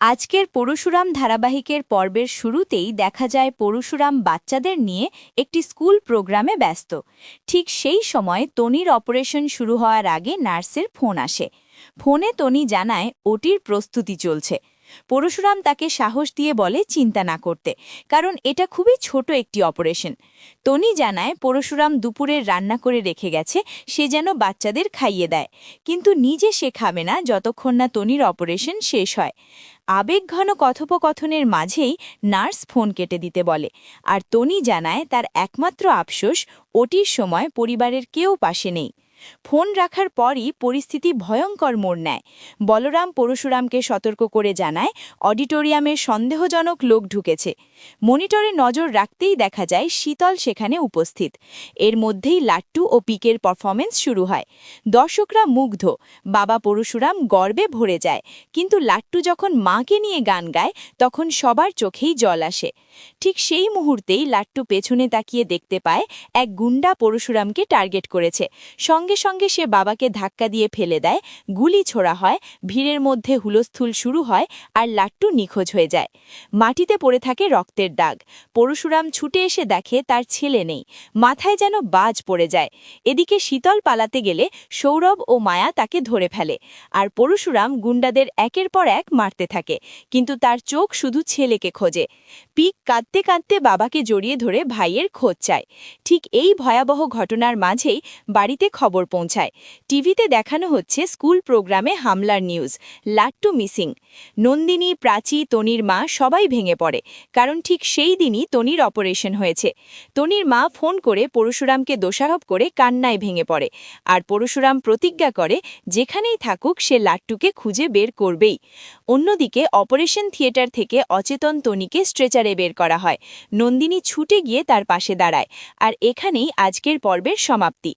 আজকের পরশুরাম ধারাবাহিকের পর্বের শুরুতেই দেখা যায় পরশুরাম বাচ্চাদের নিয়ে একটি স্কুল প্রোগ্রামে ব্যস্ত। ঠিক সেই সময় তনির অপারেশন শুরু হওয়ার আগে নার্সের ফোন আসে। ফোনে তনি জানায় ওটির প্রস্তুতি চলছে। পরশুরাম তাকে সাহস দিয়ে বলে চিন্তা না করতে, কারণ এটা খুবই ছোট একটি অপারেশন। তনি জানায় পরশুরাম দুপুরের রান্না করে রেখে গেছে, সে যেন বাচ্চাদের খাইয়ে দেয়, কিন্তু নিজে সে খাবে না যতক্ষণ না তনির অপারেশন শেষ হয়। আবেগঘন কথোপকথনের মাঝেই নার্স ফোন কেটে দিতে বলে, আর তনি জানায় তার একমাত্র আফসোস ওটির সময় পরিবারের কেউ পাশে নেই। ফোন রাখার পরই পরিস্থিতি ভয়ঙ্কর মোড় নেয়। বলরাম পরশুরামকে সতর্ক করে জানায় অডিটোরিয়ামের সন্দেহজনক লোক ঢুকেছে। মনিটরে নজর রাখতেই দেখা যায় শীতল সেখানে উপস্থিত। এর মধ্যেই লাট্টু ও পিকের পারফরমেন্স শুরু হয়। দর্শকরা মুগ্ধ, বাবা পরশুরাম গর্বে ভরে যায়, কিন্তু লাট্টু যখন মাকে নিয়ে গান গায় তখন সবার চোখেই জল আসে। ঠিক সেই মুহূর্তেই লাট্টু পেছনে তাকিয়ে দেখতে পায় এক গুন্ডা পরশুরামকে টার্গেট করেছে। সঙ্গে সঙ্গে সে বাবাকে ধাক্কা দিয়ে ফেলে দেয়, গুলি ছোড়া হয়, ভিড়ের মধ্যে হুলস্থুল শুরু হয়, আর লাট্টু নিখোঁজ হয়ে যায়। মাটিতে পড়ে থাকে রক্তের দাগ। পরশুরাম ছুটে এসে দেখে তার ছেলে নেই, মাথায় যেন বাজ পড়ে যায়। এদিকে শীতল পালাতে গেলে সৌরভ ও মায়া তাকে ধরে ফেলে, আর পরশুরাম গুন্ডাদের একের পর এক মারতে থাকে, কিন্তু তার চোখ শুধু ছেলেকে খোঁজে। পিক কাঁদতে কাঁদতে বাবাকে জড়িয়ে ধরে ভাইয়ের খোঁজ চায়। ঠিক এই ভয়াবহ ঘটনার মাঝেই বাড়িতে খবর পৌঁছায়। টিভিতে দেখানো হচ্ছে স্কুল প্রোগ্রামে হামলার নিউজ, লাট্টু মিসিং। নন্দিনী, প্রাচী, তনির মা সবাই ভেঙে পড়ে, কারণ ঠিক সেই দিনই তনির অপারেশন হয়েছে। তনির মা ফোন করে পরশুরামকে দোষারোপ করে কান্নায় ভেঙে পড়ে, আর পরশুরাম প্রতিজ্ঞা করে যেখানেই থাকুক সে লাট্টুকে খুঁজে বের করবেই। অন্যদিকে অপারেশন থিয়েটার থেকে অচেতন তনিকে স্ট্রেচারে বের করা হয়। নন্দিনী ছুটে গিয়ে তার পাশে দাঁড়ায়। আর এখানেই আজকের পর্বের সমাপ্তি।